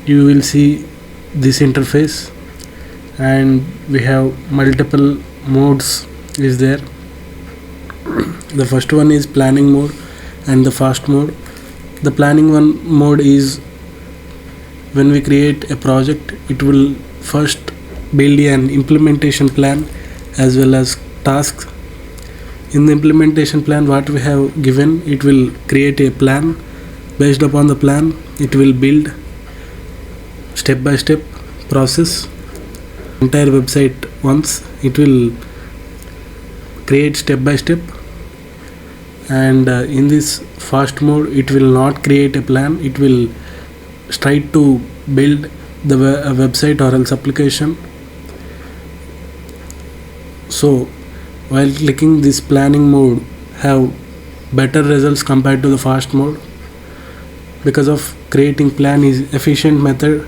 you will see this interface, and we have multiple modes is there. The first one is planning mode and the fast mode. The planning one mode is when we create a project, it will first build an implementation plan as well as tasks. In the implementation plan what we have given, it will create a plan. Based upon the plan, it will build step by step process entire website. Once it will create step by step, and in this fast mode it will not create a plan, it will try to build the website or else application. So while clicking this planning mode have better results compared to the fast mode, because of creating plan is efficient method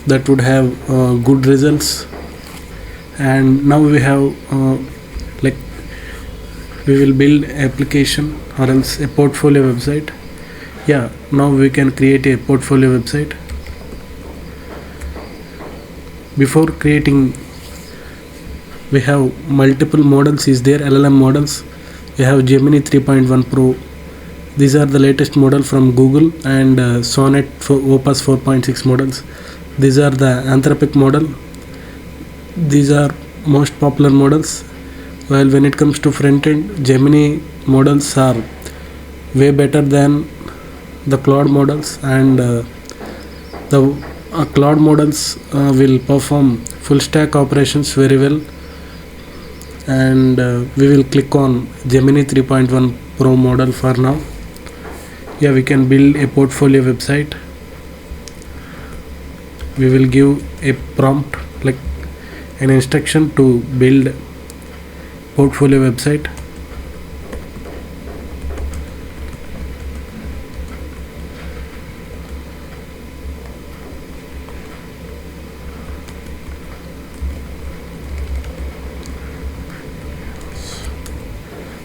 that would have good results. And now we have we will build application or else a portfolio website. Now we can create a portfolio website. Before creating, we have multiple models is there, LLM models. We have Gemini 3.1 Pro. These are the latest model from Google, and Sonnet for Opus 4.6 models. These are the Anthropic model. These are most popular models. While when it comes to front end, Gemini models are way better than the Claude models, and the Claude models will perform full stack operations very well. And we will click on Gemini 3.1 Pro model for now. We can build a portfolio website. We will give a prompt like an instruction to build portfolio website.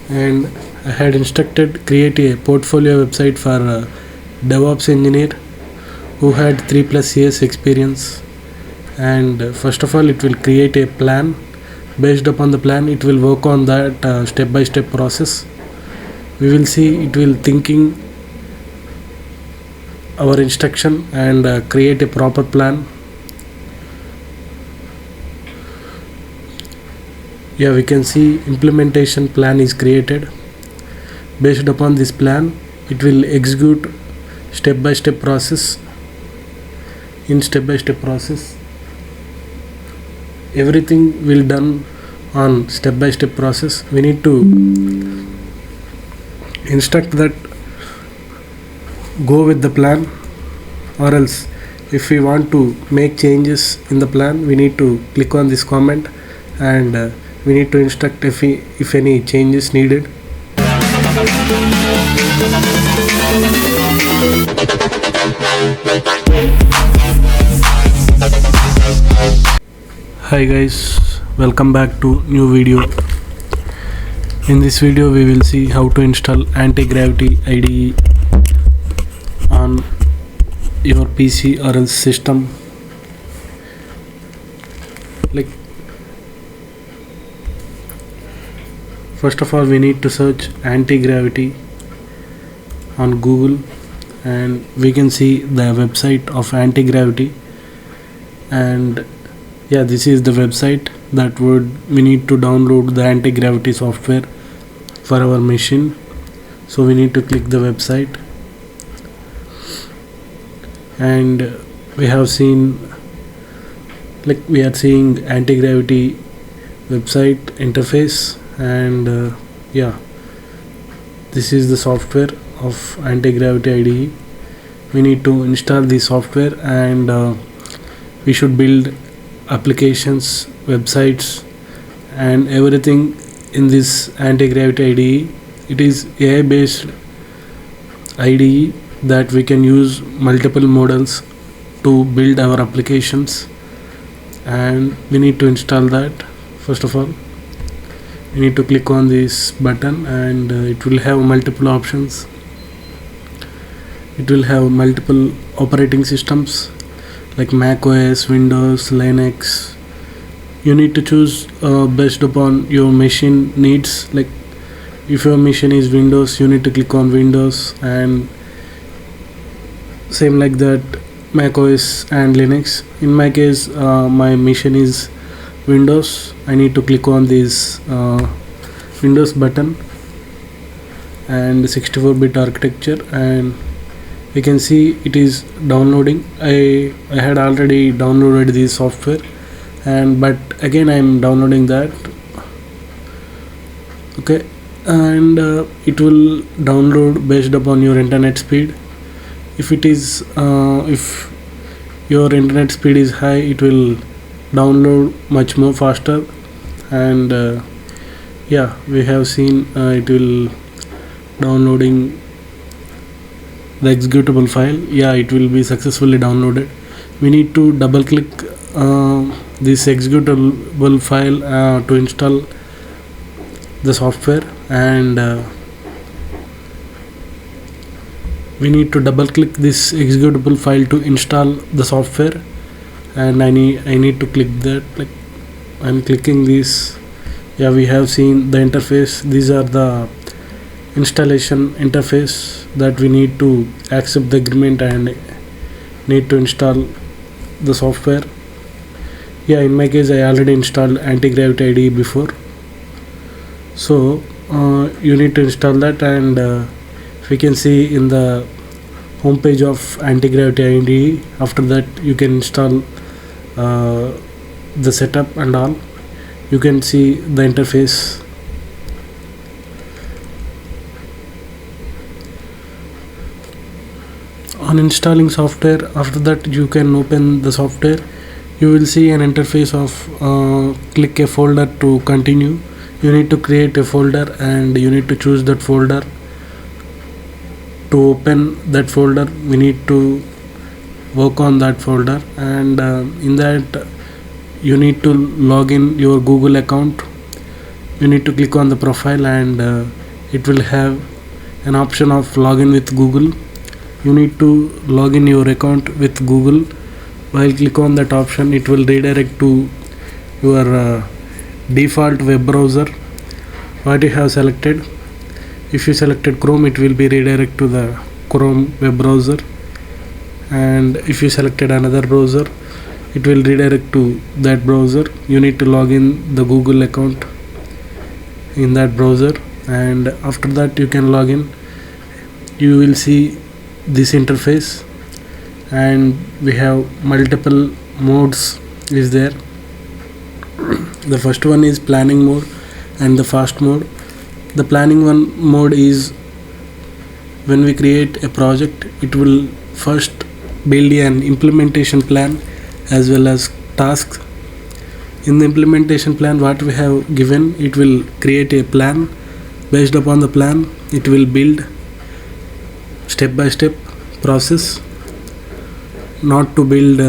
And I had instructed create a portfolio website for a DevOps engineer who had 3+ years experience. And first of all, it will create a plan. Based upon the plan, it will work on that step by step process. We will see it will thinking our instruction and create a proper plan. We can see implementation plan is created. Based upon this plan, it will execute step by step process. In step by step process, everything will done on step by step process. We need to instruct that go with the plan, or else if we want to make changes in the plan, we need to click on this comment, and we need to instruct if any changes needed. Hi guys, welcome back to new video. In this video we will see how to install AntiGravity IDE on your PC or else system. First of all, we need to search AntiGravity on Google, and we can see the website of AntiGravity. And this is the website that we need to download the AntiGravity software for our machine. So we need to click the website, and we have seen we are seeing AntiGravity website interface. And this is the software of AntiGravity IDE. We need to install the software, and we should build applications, websites, and everything in this AntiGravity IDE. It is AI based IDE that we can use multiple models to build our applications, and we need to install that. First of all, you need to click on this button, and it will have multiple options. It will have multiple operating systems. like Mac OS, Windows, Linux. You need to choose based upon your machine needs. Like if your machine is Windows, you need to click on Windows, and same like that Mac OS and Linux. In my case, my machine is Windows. I need to click on this Windows button and 64-bit architecture, and we can see it is downloading. I had already downloaded this software, but again I am downloading that. Okay, and it will download based upon your internet speed. If your internet speed is high, it will download much more faster. And yeah, we have seen it will downloading the executable file. Yeah, it will be successfully downloaded. We need to double click this executable file to install the software, and we need to double click this executable file to install the software. And I need to click that. Like I'm clicking this. Yeah, we have seen the interface. These are the installation interface that we need to accept the agreement and need to install the software. Yeah, in my case I already installed AntiGravity IDE before, so you need to install that. And we can see in the home page of AntiGravity IDE. After that you can install the setup and all. You can see the interface. On installing software, after that you can open the software. You will see an interface of click a folder to continue. You need to create a folder and you need to choose that folder. To open that folder, we need to work on that folder, and in that you need to log in your Google account. You need to click on the profile, and it will have an option of login with Google. You need to log in your account with Google. While click on that option, it will redirect to your default web browser what you have selected. If you selected Chrome, it will be redirect to the Chrome web browser, and if you selected another browser, it will redirect to that browser. You need to log in the Google account in that browser, and after that you can log in. You will see this interface, and we have multiple modes is there. The first one is planning mode and the fast mode. The planning one mode is when we create a project, it will first build an implementation plan as well as tasks. In the implementation plan, what we have given, it will create a plan. Based upon the plan, it will build step by step process, not to build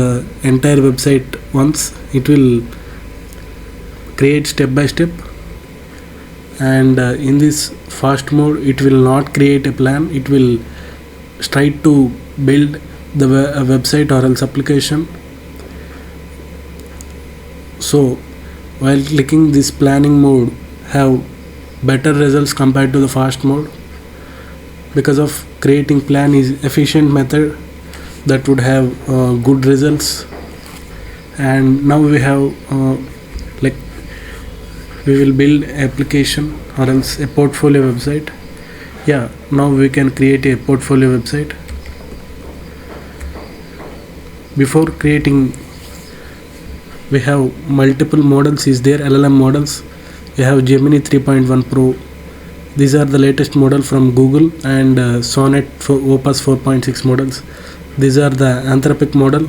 entire website once. It will create step by step. And in this fast mode, it will not create a plan. It will try to build the website or else application. So while clicking this planning mode, have better results compared to the fast mode, because of creating plan is efficient method that would have good results. And now we have like we will build application or else a portfolio website. Yeah, now we can create a portfolio website. Before creating, we have multiple models is there, LLM models. We have Gemini 3.1 Pro. These are the latest model from Google, and Sonnet for Opus 4.6 models. These are the Anthropic model.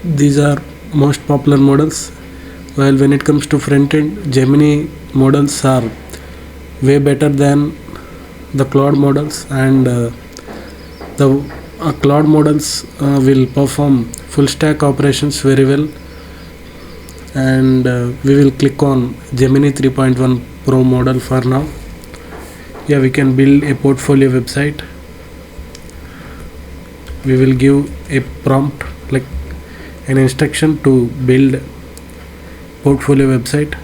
These are most popular models. While when it comes to front end, Gemini models are way better than the Claude models, and the Claude models will perform full stack operations very well. And we will click on Gemini 3.1 Pro model for now. Yeah, we can build a portfolio website. We will give a prompt like an instruction to build portfolio website.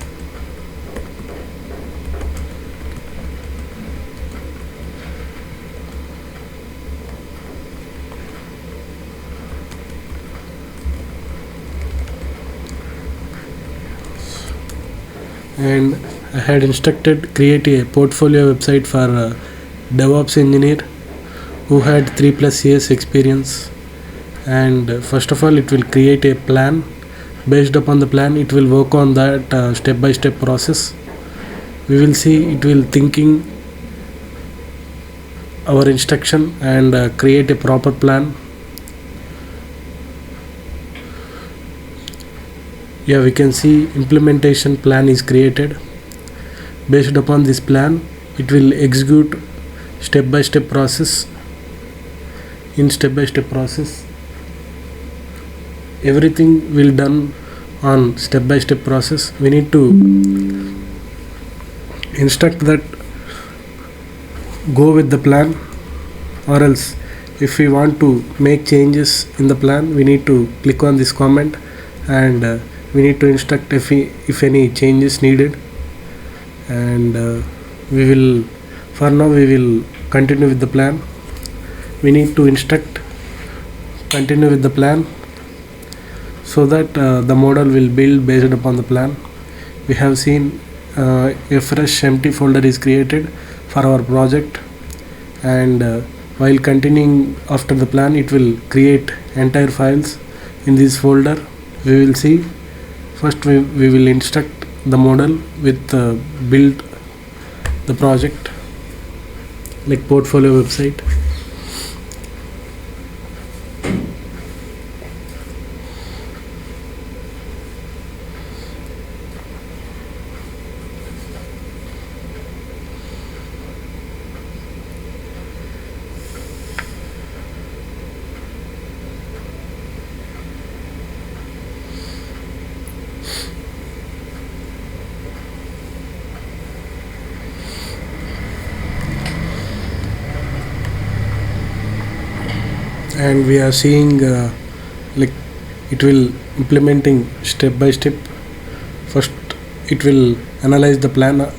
And I had instructed create a portfolio website for a DevOps engineer who had 3+ years experience. And first of all, it will create a plan. Based upon the plan, it will work on that step-by-step process. We will see it will thinking our instruction and create a proper plan. Yeah, we can see implementation plan is created. Based upon this plan, it will execute step-by-step process. In step-by-step process, everything will done on step-by-step process. We need to instruct that go with the plan, or else if we want to make changes in the plan, we need to click on this comment and we need to instruct if any changes needed. And we will, for now we will continue with the plan. We need to instruct continue with the plan so that the model will build based upon the plan. We have seen a fresh empty folder is created for our project, and while continuing after the plan, it will create entire files in this folder. We will see. First we will instruct the model with build the project like portfolio website. And we are seeing like it will implementing step by step. First it will analyze the plan.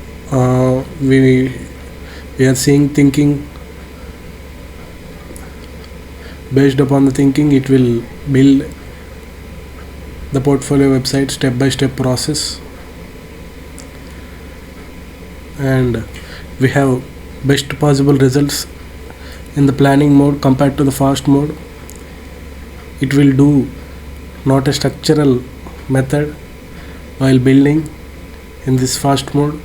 We are seeing thinking. Based upon the thinking, it will build the portfolio website step by step process. And we have best possible results in the planning mode compared to the fast mode. It will do not a structural method while building. In this fast mode,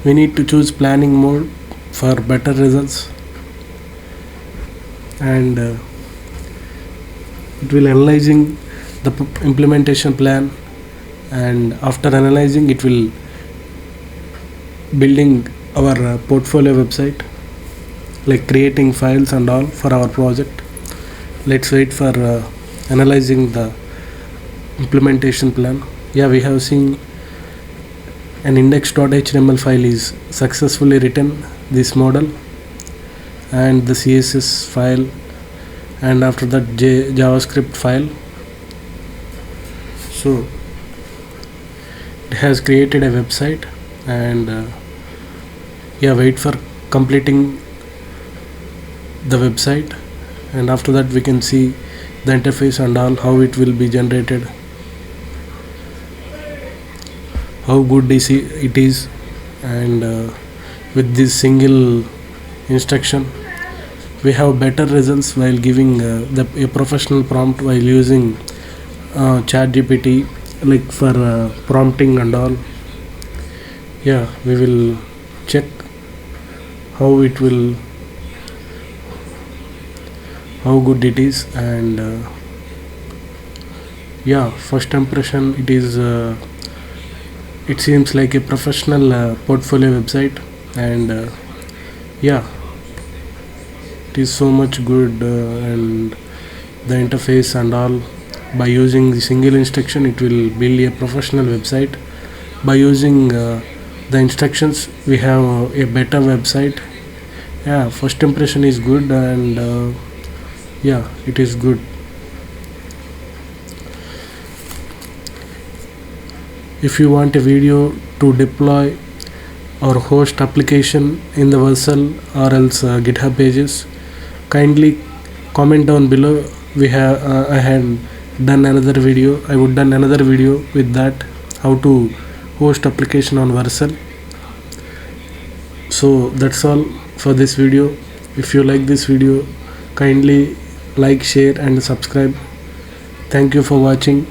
we need to choose planning mode for better results. And it will analyzing the implementation plan, and after analyzing it will building our portfolio website, like creating files and all for our project. Let's wait for analyzing the implementation plan. Yeah, we have seen an index.html file is successfully written, this model, and the CSS file, and after that JavaScript file. So it has created a website, and yeah, wait for completing the website, and after that we can see the interface and all, how it will be generated, how good it is. And with this single instruction, we have better results while giving a professional prompt while using ChatGPT, like for prompting and all. Yeah, we will check how good it is. And yeah, first impression, it seems like a professional portfolio website. And yeah, it is so much good, and the interface and all. By using the single instruction, it will build a professional website. By using the instructions, we have a better website. Yeah, first impression is good, and yeah, it is good. If you want a video to deploy or host application in the Vercel or else GitHub pages, kindly comment down below. I had done another video. I would done another video with that, how to host application on Vercel. So that's all for this video. If you like this video, kindly like, share and subscribe. Thank you for watching.